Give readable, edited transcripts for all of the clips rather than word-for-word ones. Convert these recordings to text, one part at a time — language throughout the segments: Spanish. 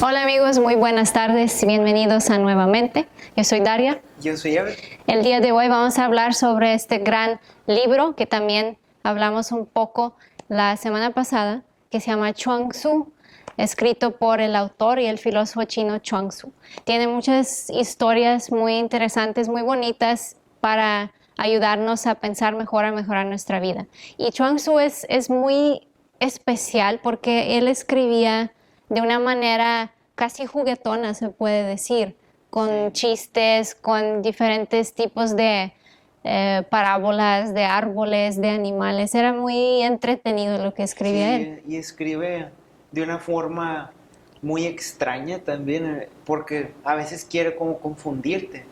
Hola amigos, muy buenas tardes, bienvenidos a Nuevamente. Yo soy Daria. Yo soy Ever. El día de hoy vamos a hablar sobre este gran libro que también hablamos un poco la semana pasada, que se llama Chuang Tzu, escrito por el autor y el filósofo chino Chuang Tzu. Tiene muchas historias muy interesantes, muy bonitas para ayudarnos a pensar mejor, a mejorar nuestra vida. Y Chuang Tzu es muy especial porque él escribía de una manera casi juguetona, se puede decir, con chistes, con diferentes tipos de parábolas, de árboles, de animales. Era muy entretenido lo que escribía él. Sí, y escribe de una forma muy extraña también, porque a veces quiere como confundirte.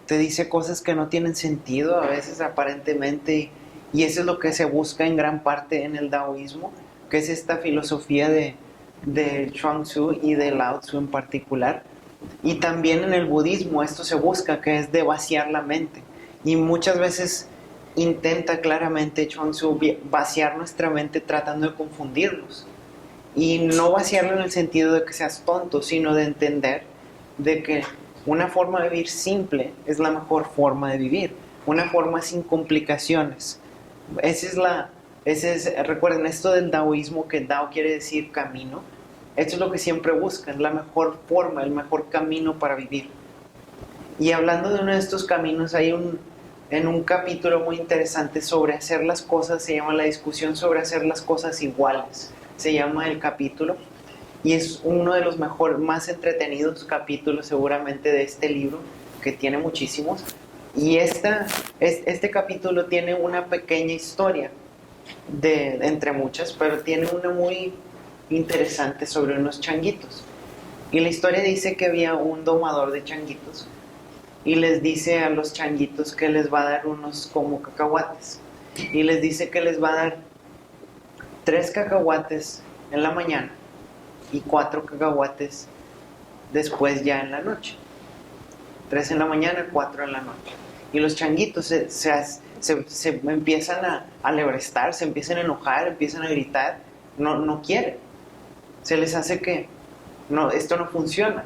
Te dice cosas que no tienen sentido, a veces aparentemente, y eso es lo que se busca en gran parte en el taoísmo, que es esta filosofía de Chuang Tzu y de Lao Tzu en particular. Y también en el budismo esto se busca, que es de vaciar la mente. Y muchas veces intenta claramente Chuang Tzu vaciar nuestra mente tratando de confundirnos. Y no vaciarlo en el sentido de que seas tonto, sino de entender de que una forma de vivir simple es la mejor forma de vivir. Una forma sin complicaciones. Recuerden esto del taoísmo, que Tao quiere decir camino. Esto es lo que siempre buscan, la mejor forma, el mejor camino para vivir. Y hablando de uno de estos caminos, en un capítulo muy interesante sobre hacer las cosas, se llama la discusión sobre hacer las cosas iguales. Se llama el capítulo y es uno de los más entretenidos capítulos seguramente de este libro, que tiene muchísimos. Y este capítulo tiene una pequeña historia, entre muchas, pero tiene una muy interesante sobre unos changuitos. Y la historia dice que había un domador de changuitos y les dice a los changuitos que les va a dar unos como cacahuates. Y les dice que les va a dar 3 cacahuates en la mañana y 4 cacahuates después ya en la noche. 3 en la mañana, 4 en la noche. Y los changuitos se empiezan a alebrestar, se empiezan a enojar, empiezan a gritar. No quieren. Se les hace que esto no funciona,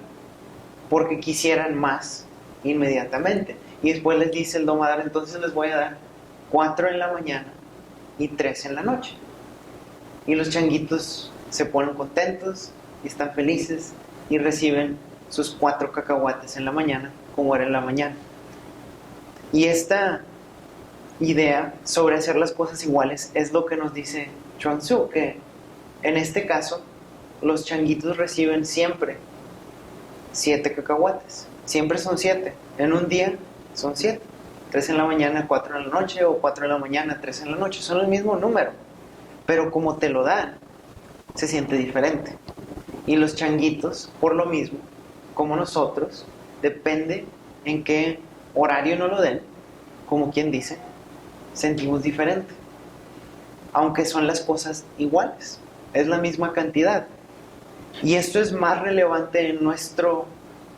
porque quisieran más inmediatamente. Y después les dice el domador: entonces les voy a dar 4 en la mañana y 3 en la noche. Y los changuitos se ponen contentos y están felices y reciben sus 4 cacahuates en la mañana, como era en la mañana. Y esta idea sobre hacer las cosas iguales es lo que nos dice Chuang Tzu, que en este caso los changuitos reciben siempre 7 cacahuates. Siempre son 7. En un día son 7. 3 en la mañana, 4 en la noche, o 4 en la mañana, 3 en la noche. Son el mismo número. Pero como te lo dan, se siente diferente. Y los changuitos, por lo mismo, como nosotros, depende en qué horario nos lo den, como quien dice, sentimos diferente. Aunque son las cosas iguales. Es la misma cantidad. Y esto es más relevante en nuestro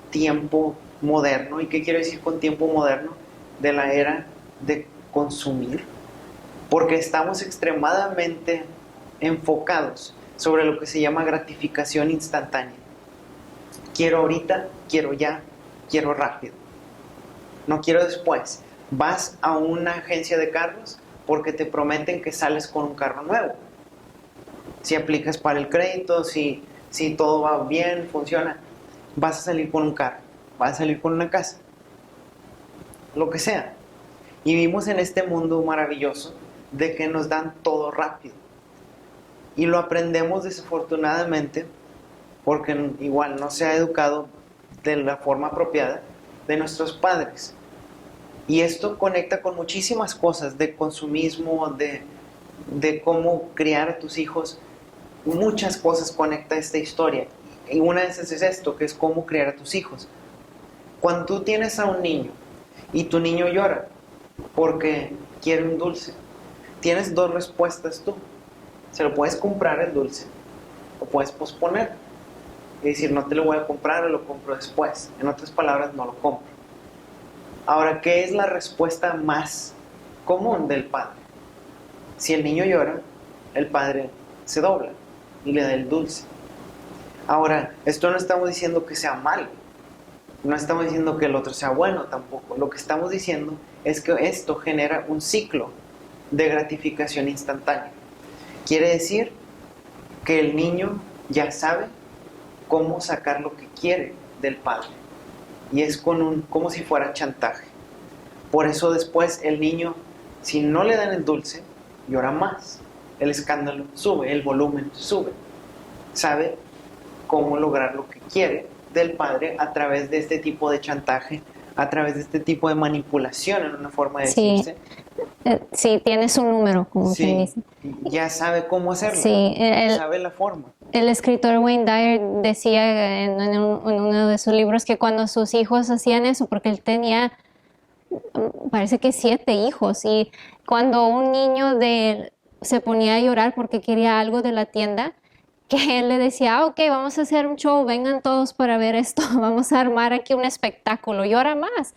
tiempo moderno. ¿Y qué quiero decir con tiempo moderno? De la era de consumir. Porque estamos extremadamente enfocados sobre lo que se llama gratificación instantánea. Quiero ahorita, quiero ya, quiero rápido. No quiero después. Vas a una agencia de carros porque te prometen que sales con un carro nuevo. Si aplicas para el crédito, si todo va bien, funciona, vas a salir con un carro, vas a salir con una casa, lo que sea. Y vivimos en este mundo maravilloso de que nos dan todo rápido. Y lo aprendemos desafortunadamente porque igual no se ha educado de la forma apropiada de nuestros padres. Y esto conecta con muchísimas cosas de consumismo, de cómo criar a tus hijos. Muchas cosas conecta esta historia. Y una de esas es esto, que es cómo criar a tus hijos. Cuando tú tienes a un niño y tu niño llora porque quiere un dulce, tienes 2 respuestas tú. Se lo puedes comprar el dulce o puedes posponer y decir: no te lo voy a comprar, o lo compro después. En otras palabras, no lo compro. Ahora, ¿qué es la respuesta más común del padre? Si el niño llora, el padre se dobla y le da el dulce. Ahora, esto no estamos diciendo que sea malo, no estamos diciendo que el otro sea bueno tampoco. Lo que estamos diciendo es que esto genera un ciclo de gratificación instantánea. Quiere decir que el niño ya sabe cómo sacar lo que quiere del padre. Y es como si fuera chantaje. Por eso después el niño, si no le dan el dulce, llora más. El escándalo sube, el volumen sube. Sabe cómo lograr lo que quiere del padre a través de este tipo de chantaje, a través de este tipo de manipulación, en una forma de decirse. Sí, tienes un número, como quien dice. Ya sabe cómo hacerlo, Sí, sabe la forma. El escritor Wayne Dyer decía en uno de sus libros que cuando sus hijos hacían eso, porque él tenía, parece que 7 hijos, y cuando un niño se ponía a llorar porque quería algo de la tienda, que él le decía, ok, vamos a hacer un show, vengan todos para ver esto, vamos a armar aquí un espectáculo, llora más,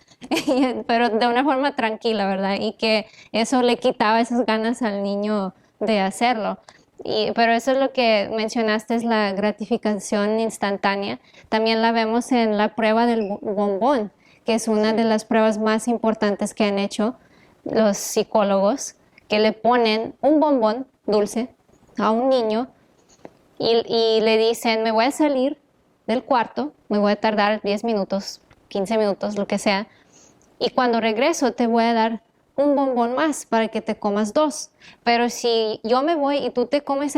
pero de una forma tranquila, ¿verdad? Y que eso le quitaba esas ganas al niño de hacerlo. Pero eso es lo que mencionaste, es la gratificación instantánea. También la vemos en la prueba del bombón, que es una de las pruebas más importantes que han hecho los psicólogos, que le ponen un bombón dulce a un niño y le dicen, me voy a salir del cuarto, me voy a tardar 10 minutos, 15 minutos, lo que sea, y cuando regreso te voy a dar un bombón más para que te comas 2. Pero si yo me voy y tú te comes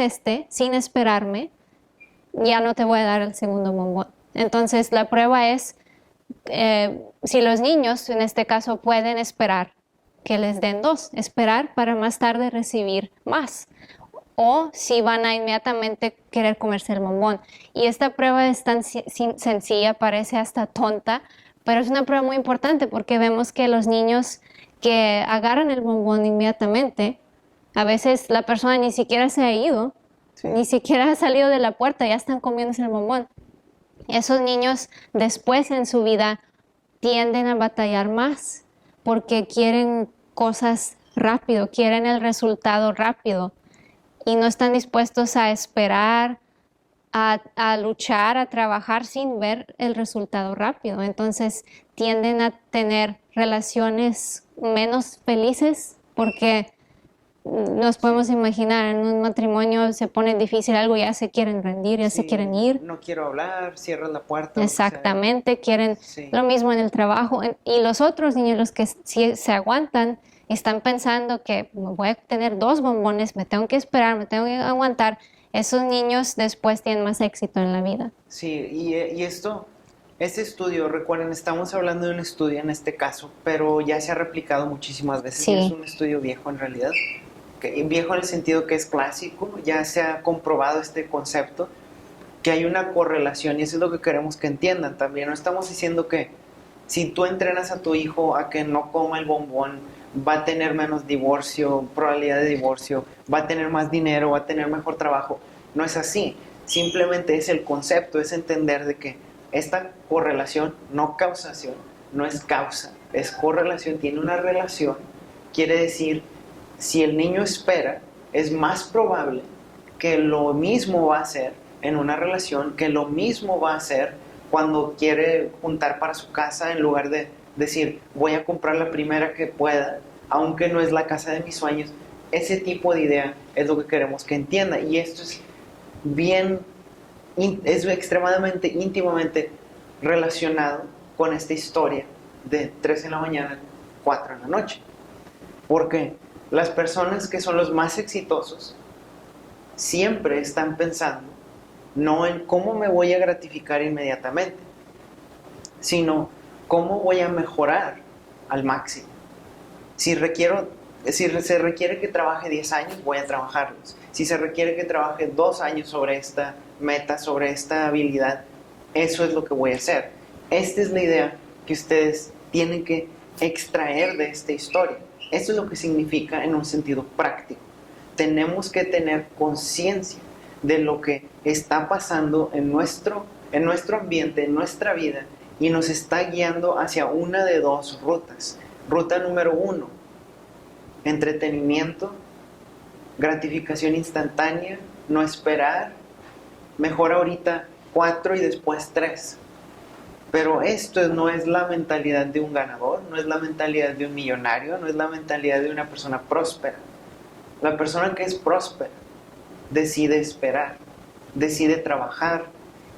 sin esperarme, ya no te voy a dar el segundo bombón. Entonces la prueba es si los niños, en este caso, pueden esperar que les den 2, esperar para más tarde recibir más, o si van a inmediatamente querer comerse el bombón. Y esta prueba es tan sencilla, parece hasta tonta, pero es una prueba muy importante porque vemos que los niños que agarran el bombón inmediatamente, a veces la persona ni siquiera se ha ido, ni siquiera ha salido de la puerta, ya están comiéndose el bombón. Esos niños después en su vida tienden a batallar más porque quieren cosas rápido, quieren el resultado rápido y no están dispuestos a esperar, a luchar, a trabajar sin ver el resultado rápido. Entonces tienden a tener relaciones menos felices porque nos podemos imaginar, en un matrimonio se pone difícil algo, ya se quieren rendir, ya se quieren ir. No quiero hablar, cierran la puerta. Exactamente, quieren lo mismo en el trabajo. Y los otros niños, los que sí se aguantan, están pensando que voy a tener 2 bombones, me tengo que esperar, me tengo que aguantar. Esos niños después tienen más éxito en la vida. Sí, y este estudio, recuerden, estamos hablando de un estudio en este caso, pero ya se ha replicado muchísimas veces. Sí. Y es un estudio viejo en realidad. Viejo en el sentido que es clásico, ya se ha comprobado este concepto, que hay una correlación, y eso es lo que queremos que entiendan también. No estamos diciendo que si tú entrenas a tu hijo a que no coma el bombón, va a tener menos divorcio, probabilidad de divorcio, va a tener más dinero, va a tener mejor trabajo. No es así. Simplemente es el concepto, es entender de que esta correlación, no causación, no es causa, es correlación, tiene una relación. Quiere decir, si el niño espera, es más probable que lo mismo va a hacer en una relación, que lo mismo va a hacer cuando quiere juntar para su casa, en lugar de decir, voy a comprar la primera que pueda, aunque no es la casa de mis sueños. Ese tipo de idea es lo que queremos que entienda, y esto es es extremadamente, íntimamente relacionado con esta historia de 3 en la mañana, 4 en la noche. Porque las personas que son los más exitosos siempre están pensando no en cómo me voy a gratificar inmediatamente, sino cómo voy a mejorar al máximo. Si se requiere que trabaje 10 años, voy a trabajarlos. Si se requiere que trabaje 2 años sobre esta meta, sobre esta habilidad, eso es lo que voy a hacer. Esta es la idea que ustedes tienen que extraer de esta historia. Esto es lo que significa en un sentido práctico. Tenemos que tener conciencia de lo que está pasando en nuestro ambiente, en nuestra vida, y nos está guiando hacia una de 2 rutas. Ruta número 1, entretenimiento, gratificación instantánea, no esperar, mejor ahorita 4 y después 3. Pero esto no es la mentalidad de un ganador, no es la mentalidad de un millonario, no es la mentalidad de una persona próspera. La persona que es próspera decide esperar, decide trabajar.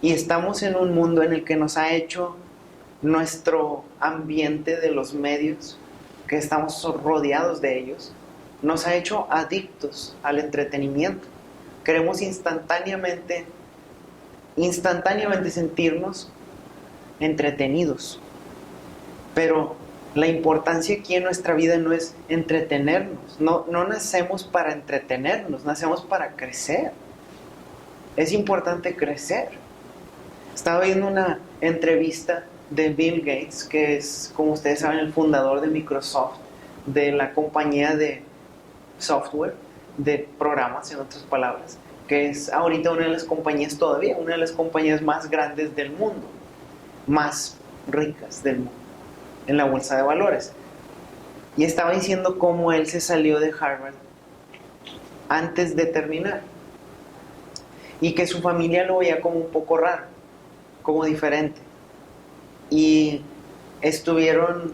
Y estamos en un mundo en el que nos ha hecho nuestro ambiente de los medios, que estamos rodeados de ellos, nos ha hecho adictos al entretenimiento. Queremos instantáneamente sentirnos entretenidos. Pero la importancia aquí en nuestra vida no es entretenernos. No nacemos para entretenernos, nacemos para crecer. Es importante crecer. Estaba viendo una entrevista de Bill Gates, que es, como ustedes saben, el fundador de Microsoft, de la compañía de software, de programas, en otras palabras, que es ahorita una de las compañías, todavía una de las compañías más grandes del mundo, más ricas del mundo, en la bolsa de valores. Y estaba diciendo cómo él se salió de Harvard antes de terminar, y que su familia lo veía como un poco raro, como diferente. Y estuvieron,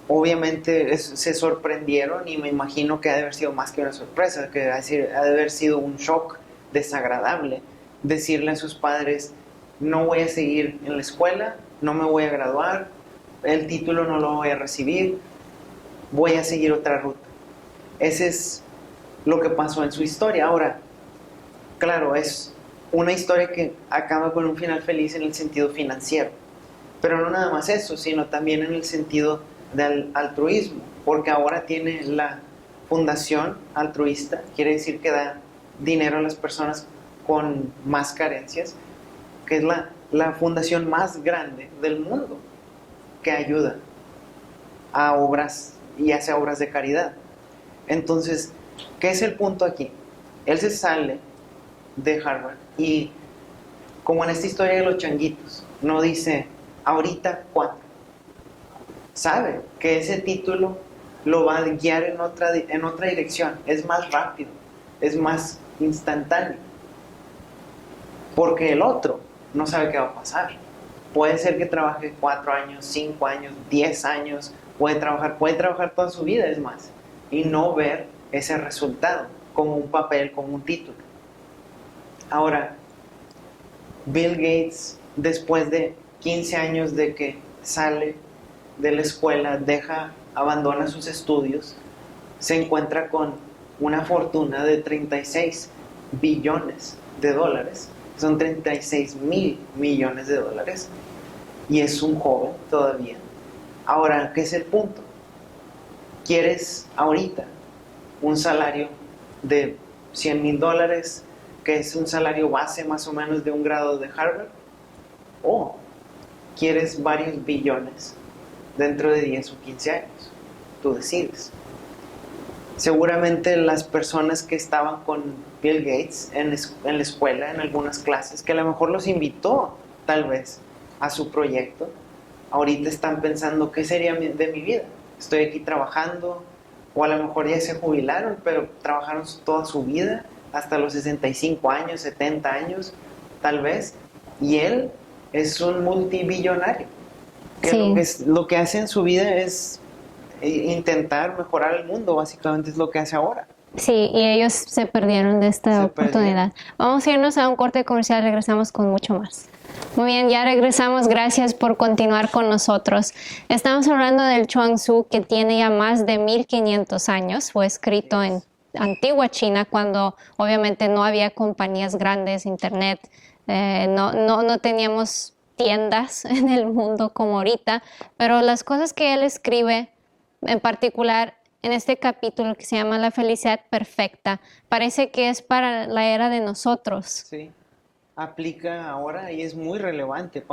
obviamente, se sorprendieron, y me imagino que ha de haber sido más que una sorpresa, que ha de haber sido un shock desagradable decirle a sus padres: no voy a seguir en la escuela, no me voy a graduar, el título no lo voy a recibir, voy a seguir otra ruta. Ese es lo que pasó en su historia. Ahora, claro, es una historia que acaba con un final feliz en el sentido financiero, pero no nada más eso, sino también en el sentido del altruismo, porque ahora tiene la fundación altruista, quiere decir que da dinero a las personas con más carencias, que es la fundación más grande del mundo, que ayuda a obras y hace obras de caridad. Entonces, ¿qué es el punto aquí? Él se sale de Harvard y, como en esta historia de los changuitos, no dice ahorita 4. Sabe que ese título lo va a guiar en otra dirección, es más rápido, es más instantáneo, porque el otro no sabe qué va a pasar. Puede ser que trabaje 4 años, 5 años, 10 años, puede trabajar toda su vida, es más, y no ver ese resultado como un papel, como un título. Ahora, Bill Gates, después de 15 años de que sale de la escuela, abandona sus estudios, se encuentra con una fortuna de 36 billones de dólares. Son 36,000 millones de dólares. Y es un joven todavía. Ahora, ¿qué es el punto? ¿Quieres ahorita un salario de $100,000, que es un salario base más o menos de un grado de Harvard? ¿O quieres varios billones dentro de 10 o 15 años? Tú decides. Seguramente las personas que estaban con Bill Gates en la escuela, en algunas clases, que a lo mejor los invitó tal vez a su proyecto, ahorita están pensando: ¿qué sería de mi vida? Estoy aquí trabajando, o a lo mejor ya se jubilaron, pero trabajaron toda su vida, hasta los 65 años, 70 años, tal vez, y él es un multibillonario, que Sí. lo que hace en su vida es intentar mejorar el mundo, básicamente es lo que hace ahora. Sí, y ellos se perdieron de esta Se oportunidad. Vamos a irnos a un corte comercial, regresamos con mucho más. Muy bien, ya regresamos. Gracias por continuar con nosotros. Estamos hablando del Chuang Tzu, que tiene ya más de 1500 años. Fue escrito en antigua China, cuando obviamente no había compañías grandes, internet, no teníamos tiendas en el mundo como ahorita, pero las cosas que él escribe, en particular en este capítulo que se llama La felicidad perfecta, parece que es para la era de nosotros. Sí, aplica ahora y es muy relevante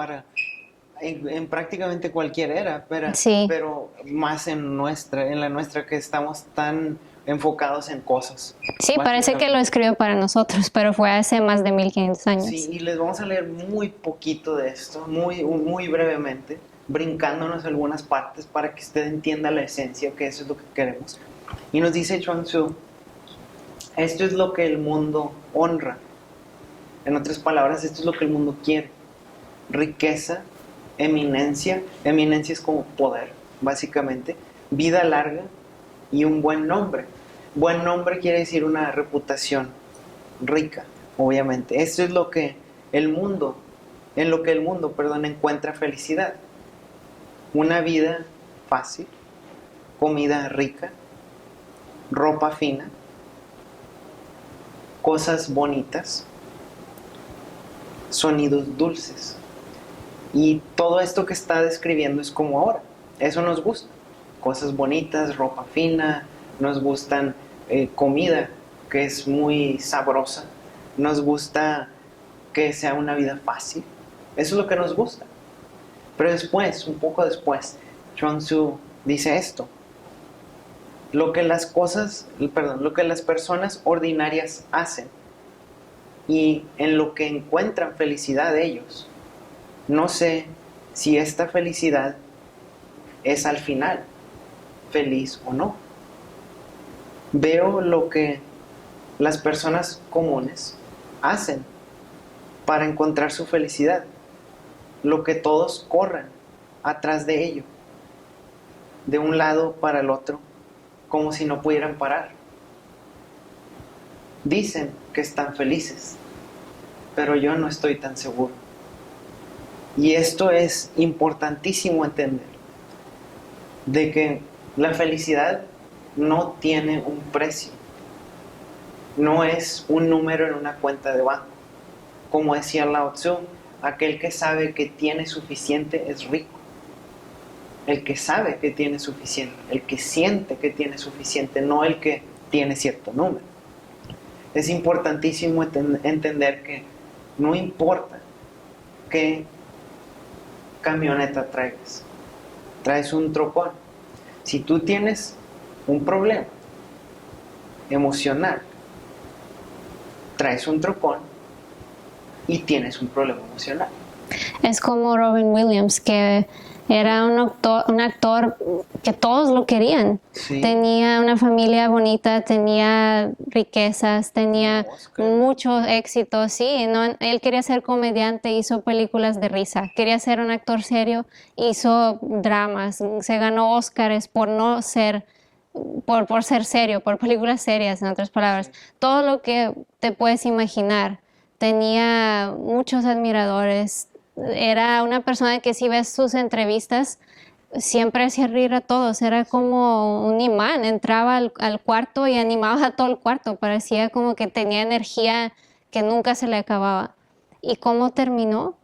en prácticamente cualquier era, Sí, pero más en la nuestra, que estamos tan enfocados en cosas. sí, parece que lo escribió para nosotros, pero fue hace más de 1500 años. Sí, y les vamos a leer muy poquito de esto, muy brevemente, brincándonos algunas partes para que usted entienda la esencia, que eso es lo que queremos. Y nos dice Chuang Tzu: esto es lo que el mundo honra. En otras palabras, esto es lo que el mundo quiere. Riqueza, eminencia. Eminencia es como poder, básicamente. Vida larga y un buen nombre. Buen nombre quiere decir una reputación rica, obviamente. Esto es lo que el mundo, en lo que el mundo, perdón, encuentra felicidad. Una vida fácil, comida rica, ropa fina, cosas bonitas, sonidos dulces. Y todo esto que está describiendo es como ahora. Eso nos gusta. Cosas bonitas, ropa fina, nos gustan comida que es muy sabrosa. Nos gusta que sea una vida fácil. Eso es lo que nos gusta. Pero después, un poco después, Chuang Tzu dice esto. Lo que las personas ordinarias hacen y en lo que encuentran felicidad ellos, no sé si esta felicidad es al final feliz o no. Veo lo que las personas comunes hacen para encontrar su felicidad, lo que todos corren atrás de ello, de un lado para el otro, como si no pudieran parar. Dicen que están felices, pero yo no estoy tan seguro. Y esto es importantísimo entender, de que la felicidad no tiene un precio, no es un número en una cuenta de banco. Como decía Lao Tzu, aquel que sabe que tiene suficiente es rico. El que sabe que tiene suficiente, el que siente que tiene suficiente, no el que tiene cierto número. Es importantísimo entender que no importa qué camioneta traigas, traes un trocón. Si tú tienes un problema emocional, traes un trocón y tienes un problema emocional. Es como Robin Williams, que era un actor que todos lo querían. Sí. Tenía una familia bonita, tenía riquezas, tenía mucho éxito. Sí, no, él quería ser comediante, hizo películas de risa. Quería ser un actor serio, hizo dramas. Se ganó Óscares por no ser, por ser serio, por películas serias, en otras palabras. Todo lo que te puedes imaginar. Tenía muchos admiradores. Era una persona que, si ves sus entrevistas, siempre hacía reír a todos. Era como un imán. Entraba al cuarto y animaba a todo el cuarto. Parecía como que tenía energía que nunca se le acababa. ¿Y cómo terminó?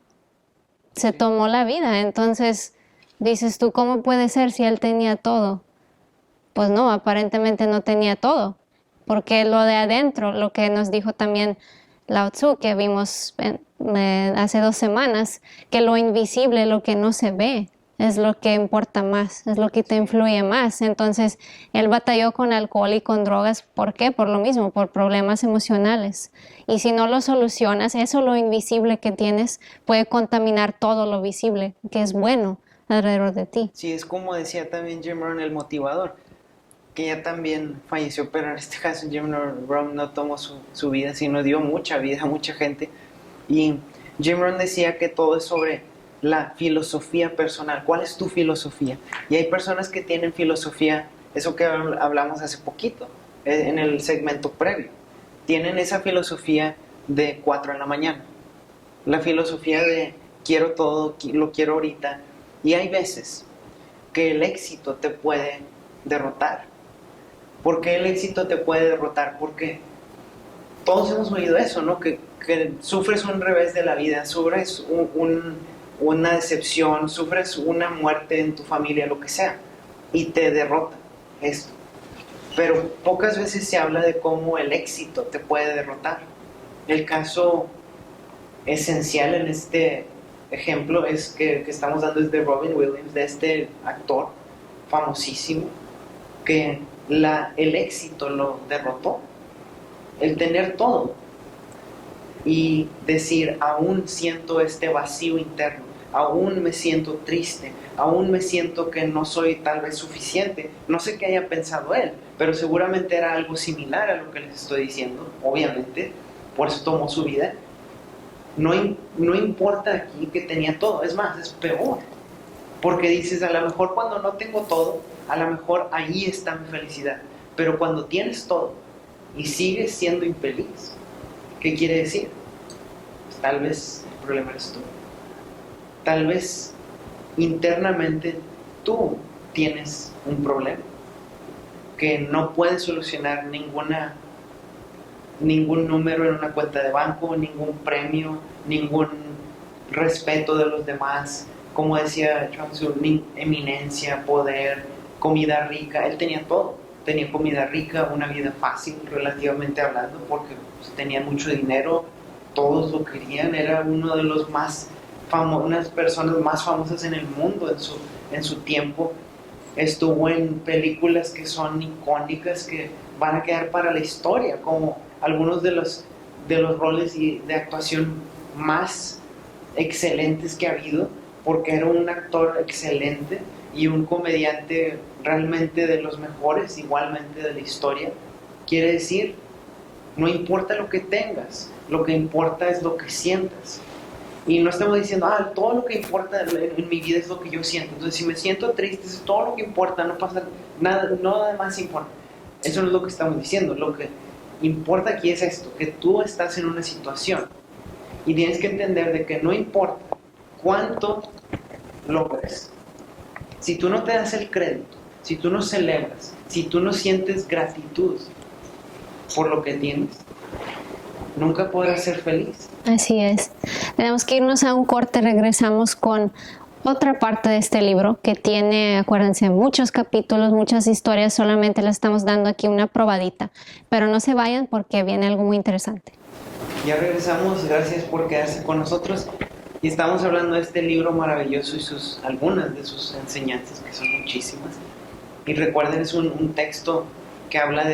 Se tomó la vida. Entonces dices tú, ¿cómo puede ser si él tenía todo? Pues no, aparentemente no tenía todo. Porque lo de adentro, lo que nos dijo también Lao Tzu, que vimos hace 2 semanas, que lo invisible, lo que no se ve, es lo que importa más, es lo que te influye más. Entonces, él batalló con alcohol y con drogas. ¿Por qué? Por lo mismo, por problemas emocionales. Y si no lo solucionas, eso, lo invisible que tienes, puede contaminar todo lo visible, que es bueno alrededor de ti. Sí, es como decía también Jim Rohn, el motivador, que ya también falleció, pero en este caso Jim Rohn no tomó su vida, sino dio mucha vida a mucha gente. Y Jim Rohn decía que todo es sobre la filosofía personal. ¿Cuál es tu filosofía? Y hay personas que tienen filosofía, eso que hablamos hace poquito, en el segmento previo. Tienen esa filosofía de 4 de la mañana. La filosofía de quiero todo, lo quiero ahorita. Y hay veces que el éxito te puede derrotar. ¿Por qué el éxito te puede derrotar? Porque todos hemos oído eso, ¿no? Que sufres un revés de la vida, sufres una decepción, sufres una muerte en tu familia, lo que sea, y te derrota esto. Pero pocas veces se habla de cómo el éxito te puede derrotar. El caso esencial en este ejemplo es que estamos dando es de Robin Williams, de este actor famosísimo, que el éxito lo derrotó. El tener todo y decir, aún siento este vacío interno, aún me siento triste, aún me siento que no soy tal vez suficiente. No sé qué haya pensado él, pero seguramente era algo similar a lo que les estoy diciendo, obviamente, por eso tomó su vida. no importa aquí que tenía todo, es más, es peor. Porque dices, a lo mejor cuando no tengo todo, a lo mejor ahí está mi felicidad. Pero cuando tienes todo y sigues siendo infeliz, ¿qué quiere decir? Pues tal vez el problema eres tú. Tal vez internamente tú tienes un problema que no puedes solucionar ningún número en una cuenta de banco, ningún premio, ningún respeto de los demás. Como decía Chuang Tzu, eminencia, poder, comida rica. Él tenía todo. Tenía comida rica, una vida fácil relativamente hablando, porque pues, tenía mucho dinero, todos lo querían, era uno de los unas personas más famosas en el mundo en su tiempo. Estuvo en películas que son icónicas, que van a quedar para la historia, como algunos de los roles de actuación más excelentes que ha habido, porque era un actor excelente y un comediante realmente de los mejores, igualmente de la historia. Quiere decir, no importa lo que tengas, lo que importa es lo que sientas. Y no estamos diciendo, todo lo que importa en mi vida es lo que yo siento. Entonces, si me siento triste, es todo lo que importa, no pasa nada, nada más importa. Eso no es lo que estamos diciendo. Lo que importa aquí es esto, que tú estás en una situación y tienes que entender de que no importa cuánto logres. Si tú no te das el crédito, si tú no celebras, si tú no sientes gratitud por lo que tienes, nunca podrás ser feliz. Así es. Tenemos que irnos a un corte. Regresamos con otra parte de este libro que tiene, acuérdense, muchos capítulos, muchas historias. Solamente le estamos dando aquí una probadita. Pero no se vayan porque viene algo muy interesante. Ya regresamos. Gracias por quedarse con nosotros. Y estamos hablando de este libro maravilloso y algunas de sus enseñanzas, que son muchísimas. Y recuerden, es un texto que habla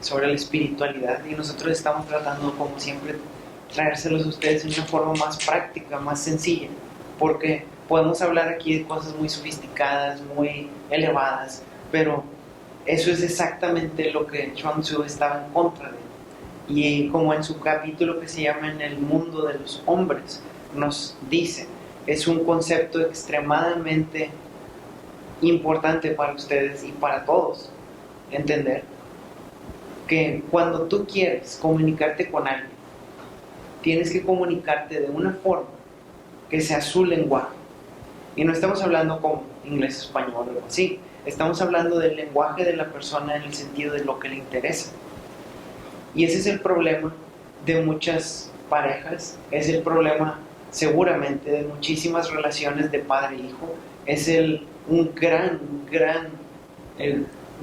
sobre la espiritualidad, y nosotros estamos tratando, como siempre, traérselos a ustedes en una forma más práctica, más sencilla, porque podemos hablar aquí de cosas muy sofisticadas, muy elevadas, pero eso es exactamente lo que Chuang Tzu estaba en contra de. Y como en su capítulo que se llama En el mundo de los hombres, nos dice, es un concepto extremadamente importante para ustedes y para todos entender, que cuando tú quieres comunicarte con alguien, tienes que comunicarte de una forma que sea su lenguaje. Y no estamos hablando como inglés, español o algo así. Estamos hablando del lenguaje de la persona en el sentido de lo que le interesa. Y ese es el problema de muchas parejas, es el problema seguramente de muchísimas relaciones de padre e hijo, es un gran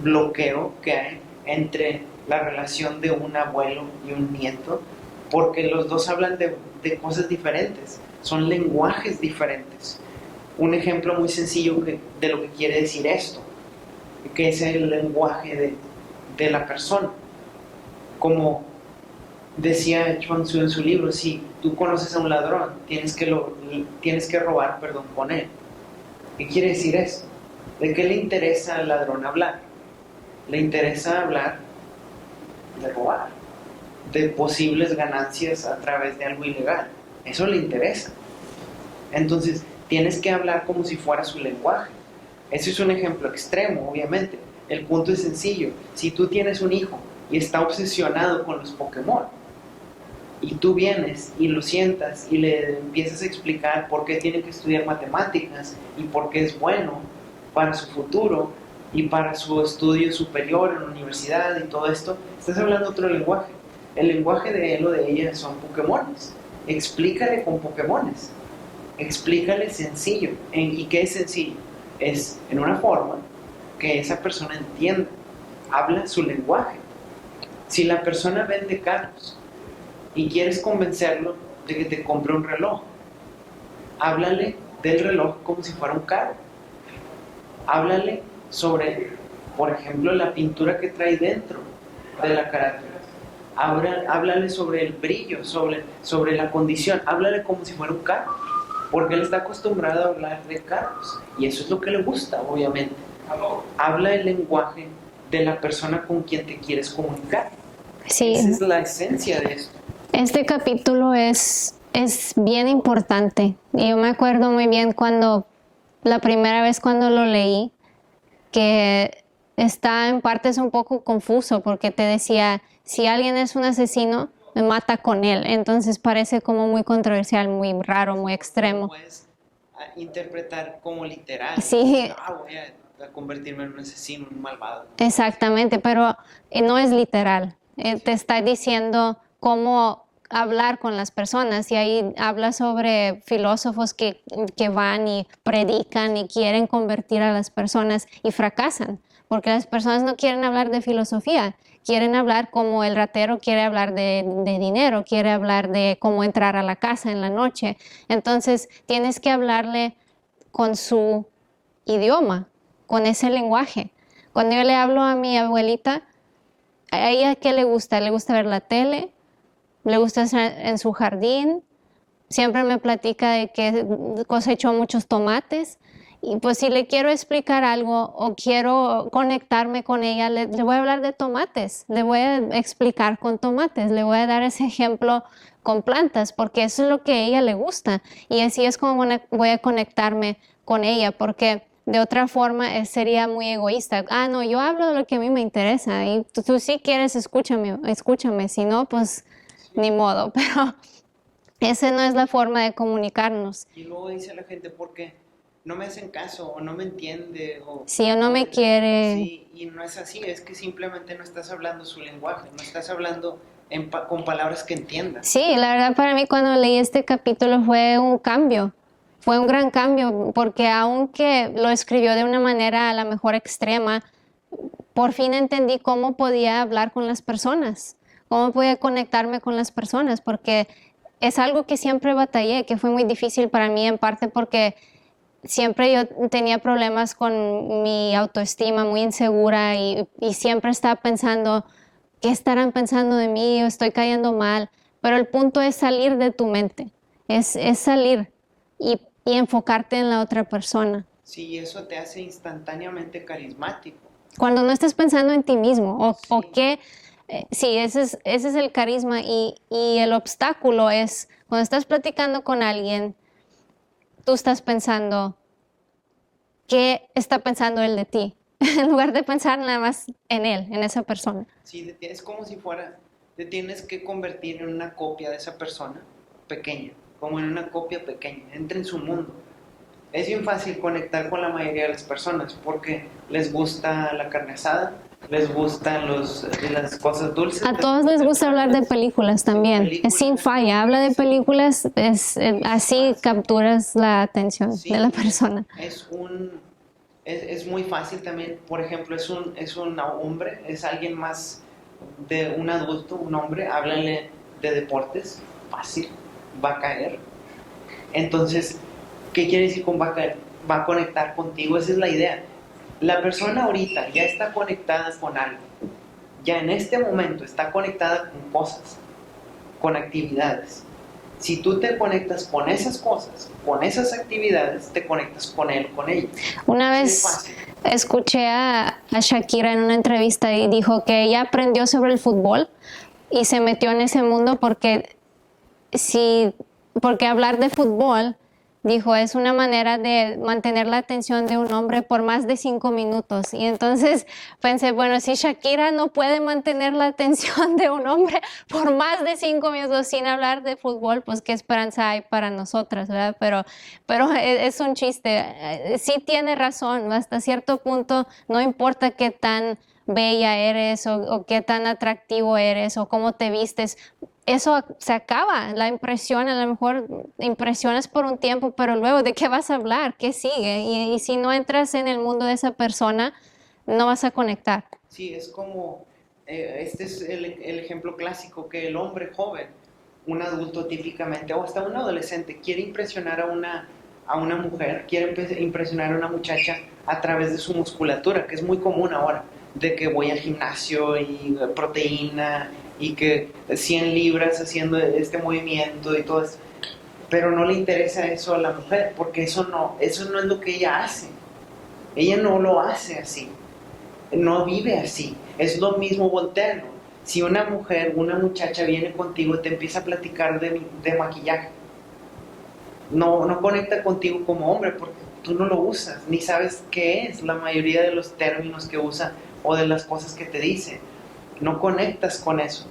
bloqueo que hay entre la relación de un abuelo y un nieto, porque los dos hablan de cosas diferentes, son lenguajes diferentes. Un ejemplo muy sencillo de lo que quiere decir esto, que es el lenguaje de la persona. Como decía Chuang Tzu en su libro, si tú conoces a un ladrón, tienes que robar, con él. ¿Qué quiere decir esto? ¿De qué le interesa al ladrón hablar? Le interesa hablar de robar, de posibles ganancias a través de algo ilegal. Eso le interesa. Entonces, tienes que hablar como si fuera su lenguaje. Eso es un ejemplo extremo, obviamente. El punto es sencillo. Si tú tienes un hijo y está obsesionado con los Pokémon, y tú vienes y lo sientas y le empiezas a explicar por qué tiene que estudiar matemáticas y por qué es bueno para su futuro y para su estudio superior en la universidad y todo esto, estás hablando otro lenguaje. El lenguaje de él o de ella son Pokémones. Explícale con Pokémones. Explícale sencillo. ¿Y qué es sencillo? Es en una forma que esa persona entienda. Habla su lenguaje. Si la persona vende carros y quieres convencerlo de que te compre un reloj, háblale del reloj como si fuera un carro. Háblale sobre, por ejemplo, la pintura que trae dentro de la carátula. Háblale sobre el brillo, sobre la condición. Háblale como si fuera un carro, porque él está acostumbrado a hablar de carros y eso es lo que le gusta, obviamente. Habla el lenguaje de la persona con quien te quieres comunicar. Sí. Esa es la esencia de esto. Este capítulo es es bien importante. Y yo me acuerdo muy bien la primera vez cuando lo leí, que está en partes un poco confuso porque te decía, si alguien es un asesino, me mata con él. Entonces parece como muy controversial, muy raro, muy extremo. Puedes interpretar como literal. Sí, Voy a convertirme en un asesino, un malvado. exactamente, pero no es literal. Te está diciendo cómo hablar con las personas y ahí habla sobre filósofos que van y predican y quieren convertir a las personas y fracasan, porque las personas no quieren hablar de filosofía, quieren hablar como el ratero quiere hablar de dinero, quiere hablar de cómo entrar a la casa en la noche. Entonces tienes que hablarle con su idioma, con ese lenguaje. Cuando yo le hablo a mi abuelita, ¿a ella qué le gusta? Le gusta ver la tele, le gusta estar en su jardín, siempre me platica de que cosechó muchos tomates. Y pues si le quiero explicar algo o quiero conectarme con ella, le voy a hablar de tomates, le voy a explicar con tomates, le voy a dar ese ejemplo con plantas, porque eso es lo que a ella le gusta. Y así es como voy a conectarme con ella, porque de otra forma sería muy egoísta. Ah, no, yo hablo de lo que a mí me interesa y tú sí quieres, escúchame, si no, pues ni modo, pero esa no es la forma de comunicarnos. Y luego dice la gente, porque no me hacen caso o no me entiende Si o no me quiere. Sí, y no es así, es que simplemente no estás hablando su lenguaje, no estás hablando con palabras que entiendan. Sí, la verdad para mí cuando leí este capítulo fue un cambio, fue un gran cambio, porque aunque lo escribió de una manera a la mejor extrema, por fin entendí cómo podía hablar con las personas, cómo podía conectarme con las personas, porque es algo que siempre batallé, que fue muy difícil para mí, en parte porque siempre yo tenía problemas con mi autoestima, muy insegura y siempre estaba pensando, ¿qué estarán pensando de mí? ¿O estoy cayendo mal? Pero el punto es salir de tu mente, es salir y enfocarte en la otra persona. Sí, eso te hace instantáneamente carismático. Cuando no estás pensando en ti mismo o Sí. qué, sí, ese es el carisma y el obstáculo es cuando estás platicando con alguien, tú estás pensando, ¿qué está pensando él de ti? En lugar de pensar nada más en él, en esa persona. Sí, es como si te tienes que convertir en una copia de esa persona pequeña, como en una copia pequeña, entra en su mundo. Es bien fácil conectar con la mayoría de las personas porque les gusta la carne asada, les gustan las cosas dulces. A todos les gusta hablar de películas también. Es sin falla. Habla de películas, así capturas la atención de la persona. Es muy fácil también, por ejemplo, es un hombre, es alguien más de un adulto, un hombre, háblale de deportes, fácil, va a caer. Entonces, ¿qué quiere decir con va a caer? Va a conectar contigo, esa es la idea. La persona ahorita ya está conectada con algo, ya en este momento está conectada con cosas, con actividades. Si tú te conectas con esas cosas, con esas actividades, te conectas con él, con ella. Una vez escuché a Shakira en una entrevista y dijo que ella aprendió sobre el fútbol y se metió en ese mundo porque hablar de fútbol, dijo, es una manera de mantener la atención de un hombre por más de 5 minutos. Y entonces pensé, bueno, si Shakira no puede mantener la atención de un hombre por más de 5 minutos sin hablar de fútbol, pues qué esperanza hay para nosotras, ¿verdad? Pero es un chiste. Sí tiene razón, hasta cierto punto, no importa qué tan bella eres o qué tan atractivo eres o cómo te vistes, eso se acaba, la impresión, a lo mejor impresionas por un tiempo, pero luego, ¿de qué vas a hablar? ¿Qué sigue? Y si no entras en el mundo de esa persona, no vas a conectar. Sí, es como, este es el ejemplo clásico, que el hombre joven, un adulto típicamente, o hasta un adolescente, quiere impresionar a una mujer, quiere impresionar a una muchacha a través de su musculatura, que es muy común ahora, de que voy al gimnasio y proteína y que 100 libras haciendo este movimiento y todo eso. Pero no le interesa eso a la mujer, porque eso no es lo que ella hace. Ella no lo hace así, no vive así. Es lo mismo voltearlo. Si una mujer, una muchacha viene contigo y te empieza a platicar de maquillaje, no conecta contigo como hombre porque tú no lo usas, ni sabes qué es la mayoría de los términos que usa o de las cosas que te dice. No conectas con eso.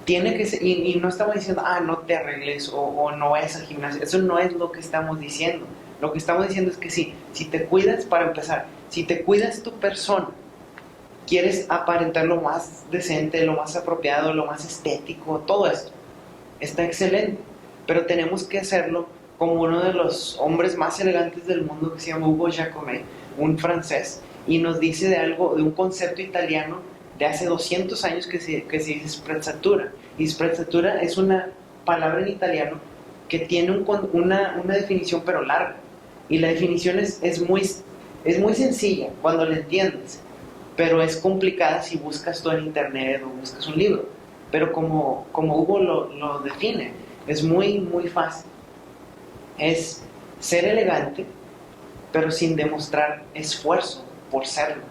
Tiene que ser, y no estamos diciendo, no te arregles o no vayas al gimnasio. Eso no es lo que estamos diciendo. Lo que estamos diciendo es que sí, si te cuidas, para empezar, si te cuidas tu persona, quieres aparentar lo más decente, lo más apropiado, lo más estético, todo esto, está excelente. Pero tenemos que hacerlo como uno de los hombres más elegantes del mundo, que se llama Hugo Jacomet, un francés, y nos dice de algo, de un concepto italiano de hace 200 años que se dice sprezzatura. Y sprezzatura es una palabra en italiano que tiene una definición pero larga. Y la definición es muy sencilla cuando la entiendes, pero es complicada si buscas todo en internet o buscas un libro. Pero como Hugo lo define, es muy, muy fácil. Es ser elegante, pero sin demostrar esfuerzo por serlo.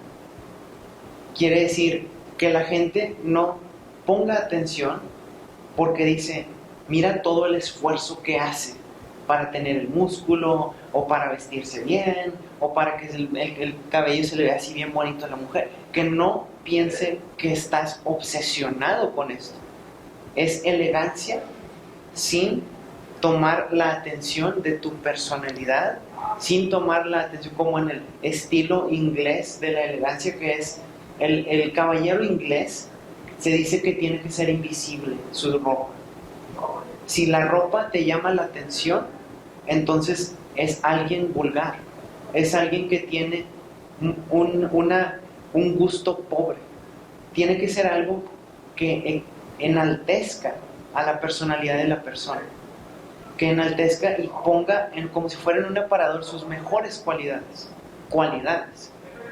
Quiere decir que la gente no ponga atención porque dice, mira todo el esfuerzo que hace para tener el músculo, o para vestirse bien, o para que el cabello se le vea así bien bonito a la mujer. Que no piense que estás obsesionado con esto. Es elegancia sin tomar la atención de tu personalidad, sin tomar la atención como en el estilo inglés de la elegancia, que es el caballero inglés. Se dice que tiene que ser invisible su ropa. Si la ropa te llama la atención, entonces es alguien vulgar, es alguien que tiene un gusto pobre. Tiene que ser algo que enaltezca a la personalidad de la persona, que enaltezca y ponga como si fuera en un aparador sus mejores cualidades,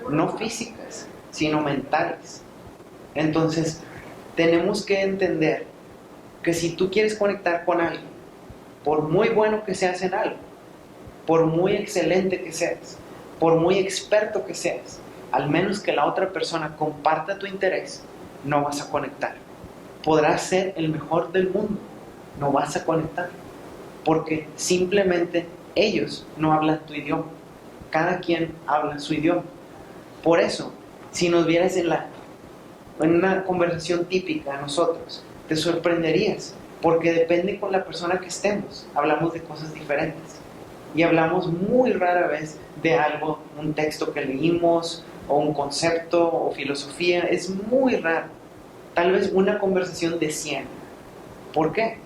no físicas, sino mentales. Entonces, tenemos que entender que si tú quieres conectar con alguien, por muy bueno que seas en algo, por muy excelente que seas, por muy experto que seas, al menos que la otra persona comparta tu interés, no vas a conectar. Podrás ser el mejor del mundo, no vas a conectar, porque simplemente ellos no hablan tu idioma. Cada quien habla su idioma. Por eso, si nos vieras en una conversación típica nosotros, te sorprenderías, porque depende con la persona que estemos. Hablamos de cosas diferentes y hablamos muy rara vez de algo, un texto que leímos o un concepto o filosofía. Es muy raro. Tal vez una conversación de 100. ¿Por qué?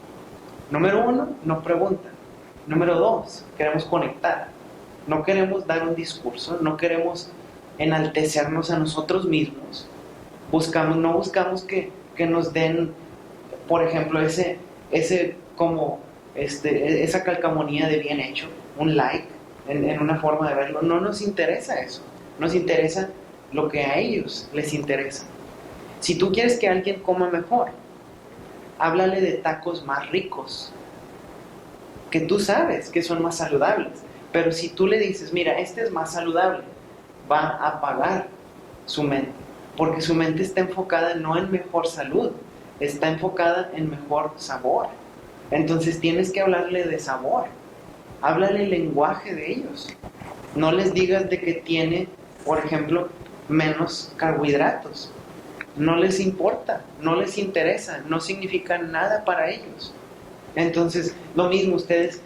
Número 1, no preguntan. Número 2, queremos conectar. No queremos dar un discurso, no queremos enaltecernos a nosotros mismos. No buscamos que nos den, por ejemplo, esa calcamonía de bien hecho, un like en una forma de verlo. No nos interesa eso. Nos interesa lo que a ellos les interesa. Si tú quieres que alguien coma mejor, háblale de tacos más ricos, que tú sabes que son más saludables. Pero si tú le dices, mira, este es más saludable, va a apagar su mente. Porque su mente está enfocada no en mejor salud, está enfocada en mejor sabor. Entonces tienes que hablarle de sabor. Háblale el lenguaje de ellos. No les digas de que tiene, por ejemplo, menos carbohidratos. No les importa, no les interesa, no significa nada para ellos. Entonces, lo mismo, ustedes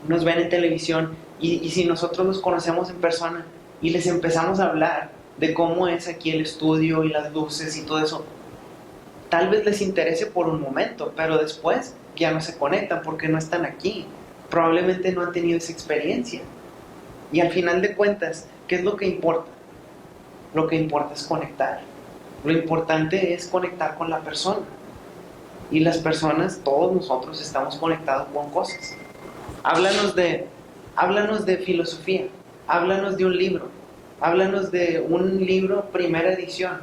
nos ven en televisión y si nosotros nos conocemos en persona y les empezamos a hablar de cómo es aquí el estudio y las luces y todo eso, tal vez les interese por un momento, pero después ya no se conectan porque no están aquí. Probablemente no han tenido esa experiencia. Y al final de cuentas, ¿qué es lo que importa? Lo que importa es conectar. Lo importante es conectar con la persona. Y las personas, todos nosotros estamos conectados con cosas. Háblanos de filosofía, háblanos de un libro, háblanos de un libro primera edición.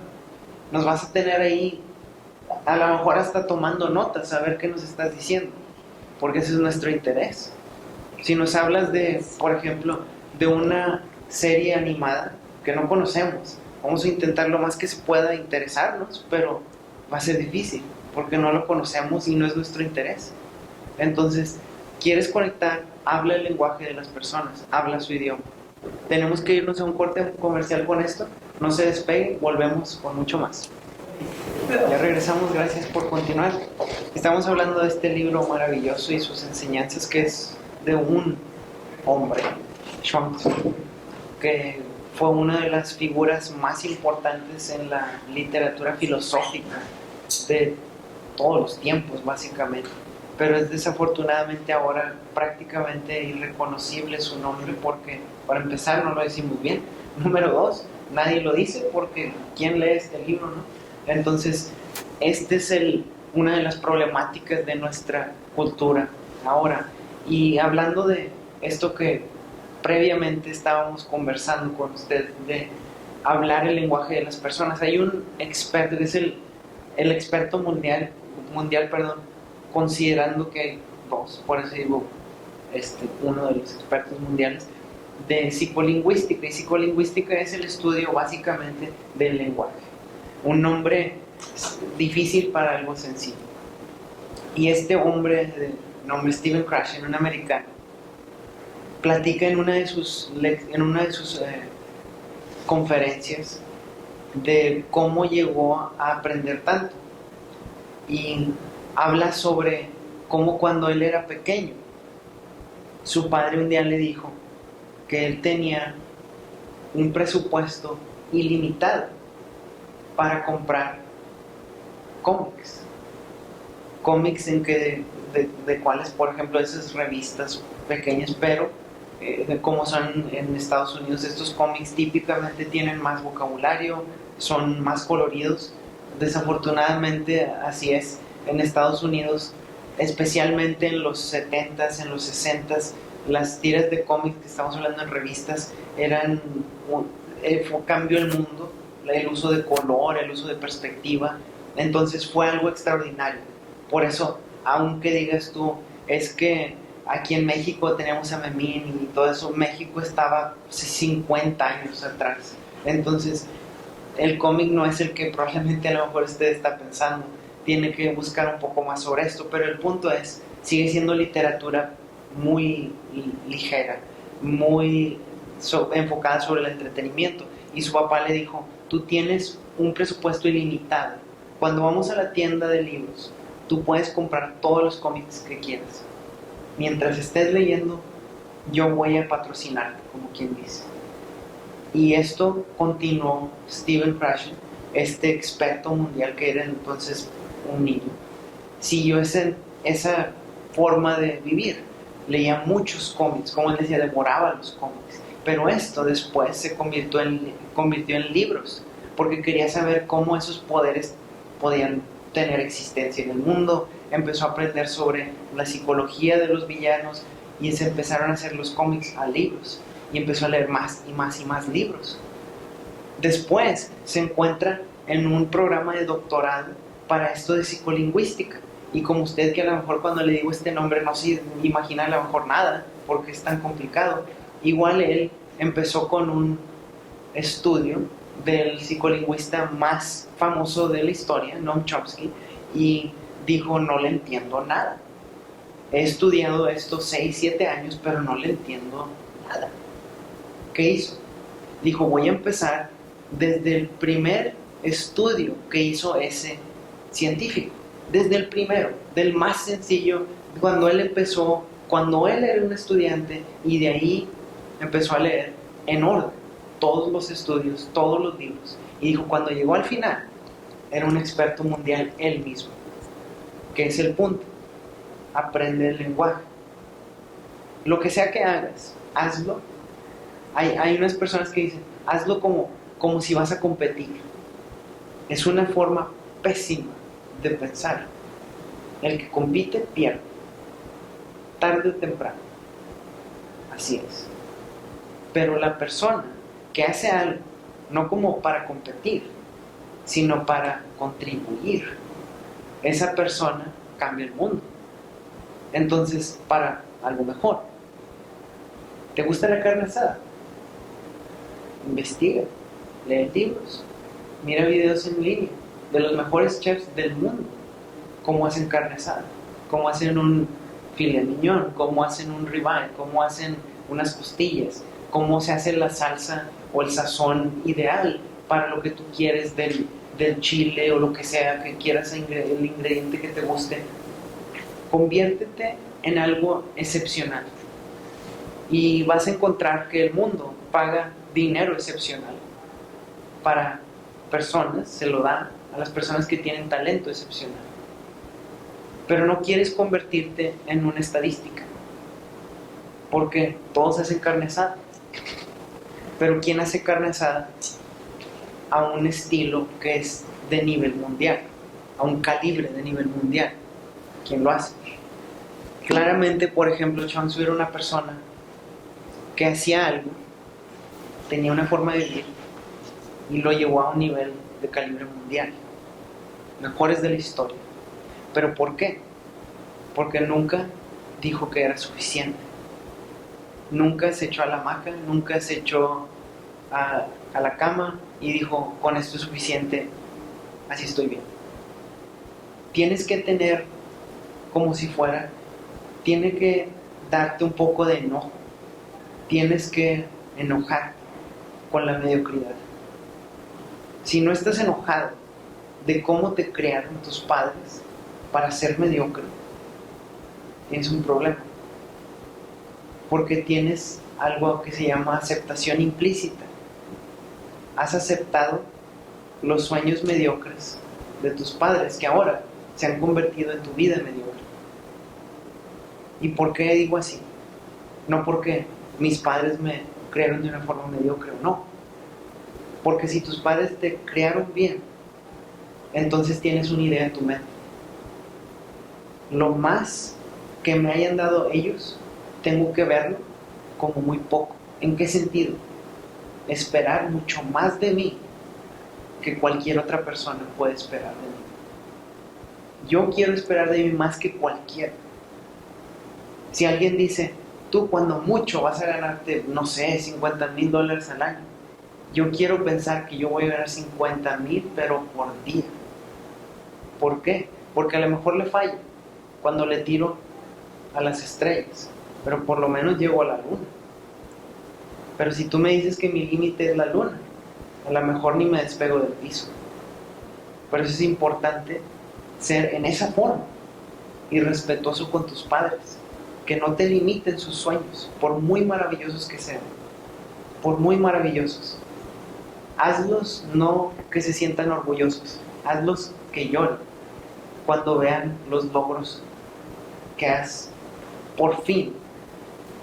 Nos vas a tener ahí, a lo mejor hasta tomando notas, a ver qué nos estás diciendo, porque ese es nuestro interés. Si nos hablas de, por ejemplo, de una serie animada que no conocemos, vamos a intentar lo más que se pueda interesarnos, pero va a ser difícil, porque no lo conocemos y no es nuestro interés. Entonces, ¿quieres conectar habla el lenguaje de las personas, habla su idioma. Tenemos que irnos a un corte comercial con esto. No se despegue, volvemos con mucho más. Ya regresamos, gracias por continuar. Estamos hablando de este libro maravilloso y sus enseñanzas, que es de un hombre, Chuang Tzu, que fue una de las figuras más importantes en la literatura filosófica de todos los tiempos, básicamente. Pero es desafortunadamente ahora prácticamente irreconocible su nombre porque, para empezar, no lo decimos bien. Número dos, nadie lo dice porque ¿quién lee este libro, no? Entonces, este es una de las problemáticas de nuestra cultura ahora. Y hablando de esto que previamente estábamos conversando con usted, de hablar el lenguaje de las personas, hay un experto, que es el experto mundial, considerando que hay dos, por eso digo, uno de los expertos mundiales de psicolingüística, y psicolingüística es el estudio básicamente del lenguaje. Un nombre difícil para algo sencillo. Y este hombre de nombre Stephen Krashen, un americano, platica en una de sus conferencias de cómo llegó a aprender tanto. Y habla sobre cómo cuando él era pequeño, su padre un día le dijo que él tenía un presupuesto ilimitado para comprar cómics en que de cuáles, por ejemplo, esas revistas pequeñas, pero como son en Estados Unidos, estos cómics típicamente tienen más vocabulario, son más coloridos. Desafortunadamente así es en Estados Unidos, especialmente en los 70s, en los 60s, las tiras de cómics que estamos hablando en revistas eran cambió el mundo, el uso de color, el uso de perspectiva. Entonces fue algo extraordinario. Por eso, aunque digas tú, es que aquí en México tenemos a Memín y todo eso, México estaba 50 años atrás. Entonces, el cómic no es el que probablemente a lo mejor usted está pensando. Tiene que buscar un poco más sobre esto, pero el punto es, sigue siendo literatura muy ligera, muy enfocada sobre el entretenimiento. Y su papá le dijo, tú tienes un presupuesto ilimitado. Cuando vamos a la tienda de libros, tú puedes comprar todos los cómics que quieras. Mientras estés leyendo, yo voy a patrocinarte, como quien dice. Y esto continuó Stephen Krashen, este experto mundial que era entonces un niño. Siguió esa forma de vivir. Leía muchos cómics, como él decía, devoraba los cómics. Pero esto después se convirtió en libros, porque quería saber cómo esos poderes podían tener existencia en el mundo. Empezó a aprender sobre la psicología de los villanos y se empezaron a hacer los cómics a libros. Y empezó a leer más y más y más libros. Después se encuentra en un programa de doctorado para esto de psicolingüística. Y como usted, que a lo mejor cuando le digo este nombre no se imagina a lo mejor nada, porque es tan complicado, igual él empezó con un estudio del psicolingüista más famoso de la historia, Noam Chomsky, y dijo, no le entiendo nada. He estudiado esto 6, 7 años, pero no le entiendo nada. ¿Qué hizo? Dijo, voy a empezar desde el primer estudio que hizo ese científico. Desde el primero, del más sencillo, cuando él era un estudiante, y de ahí empezó a leer en orden todos los estudios, todos los libros. Y dijo, cuando llegó al final, era un experto mundial él mismo. ¿Qué es el punto? Aprende el lenguaje. Lo que sea que hagas, hazlo. Hay unas personas que dicen, hazlo como si vas a competir. Es una forma pésima de pensar. El que compite pierde, tarde o temprano. Así es. Pero la persona que hace algo, no como para competir, sino para contribuir, esa persona cambia el mundo. Entonces, para algo mejor. ¿Te gusta la carne asada? Investiga, lee libros, mira videos en línea de los mejores chefs del mundo, cómo hacen carne asada, cómo hacen un filet mignon, cómo hacen un ribeye, cómo hacen unas costillas, cómo se hace la salsa o el sazón ideal para lo que tú quieres del chile o lo que sea que quieras, el ingrediente que te guste. Conviértete en algo excepcional y vas a encontrar que el mundo paga dinero excepcional para personas, se lo da a las personas que tienen talento excepcional. Pero no quieres convertirte en una estadística, porque todos hacen carne asada. Pero ¿quién hace carne asada a un estilo que es de nivel mundial, a un calibre de nivel mundial? ¿Quién lo hace? Claramente, por ejemplo, Chuang Tzu era una persona que hacía algo, tenía una forma de vivir y lo llevó a un nivel de calibre mundial, mejores de la historia. ¿Pero por qué? Porque nunca dijo que era suficiente. Nunca se echó a la hamaca, nunca se echó a la cama y dijo, con esto es suficiente, así estoy bien. Tienes que tener como si fuera, tiene que darte un poco de enojo. Tienes que enojar con la mediocridad. Si no estás enojado de cómo te crearon tus padres para ser mediocre, tienes un problema. Porque tienes algo que se llama aceptación implícita. Has aceptado los sueños mediocres de tus padres que ahora se han convertido en tu vida mediocre. ¿Y por qué digo así? No porque mis padres me crearon de una forma mediocre, no. Porque si tus padres te crearon bien, entonces tienes una idea en tu mente. Lo más que me hayan dado ellos, tengo que verlo como muy poco. ¿En qué sentido? Esperar mucho más de mí que cualquier otra persona puede esperar de mí. Yo quiero esperar de mí más que cualquiera. Si alguien dice, tú cuando mucho vas a ganarte, no sé, $50,000 al año, yo quiero pensar que yo voy a ganar 50,000, pero por día. ¿Por qué? Porque a lo mejor le fallo cuando le tiro a las estrellas, pero por lo menos llego a la luna. Pero si tú me dices que mi límite es la luna, a lo mejor ni me despego del piso. Por eso es importante ser en esa forma y respetuoso con tus padres, que no te limiten sus sueños, por muy maravillosos que sean, por muy maravillosos. Hazlos no que se sientan orgullosos, hazlos que lloren cuando vean los logros que has por fin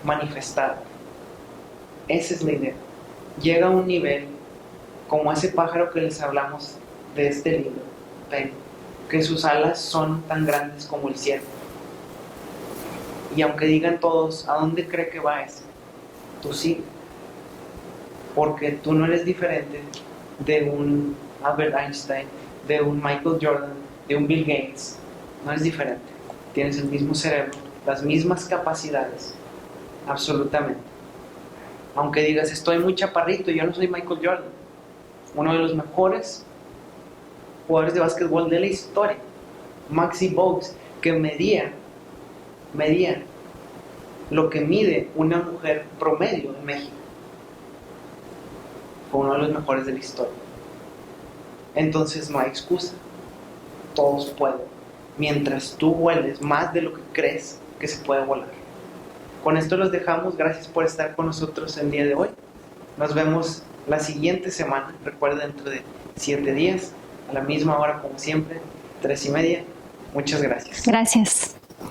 manifestado. Esa es la idea. Llega a un nivel como ese pájaro que les hablamos de este libro, que sus alas son tan grandes como el cielo. Y aunque digan todos, ¿a dónde cree que va ese? Tú sigue. Porque tú no eres diferente de un Albert Einstein, de un Michael Jordan, de un Bill Gates. No eres diferente. Tienes el mismo cerebro, las mismas capacidades, absolutamente. Aunque digas, estoy muy chaparrito, yo no soy Michael Jordan, uno de los mejores jugadores de básquetbol de la historia, Maxi Bogues, que medía lo que mide una mujer promedio en México. Fue uno de los mejores de la historia. Entonces no hay excusa. Todos pueden. Mientras tú vueles más de lo que crees que se puede volar. Con esto los dejamos. Gracias por estar con nosotros el día de hoy. Nos vemos la siguiente semana. Recuerda, dentro de 7 días, a la misma hora como siempre, 3:30. Muchas gracias. Gracias.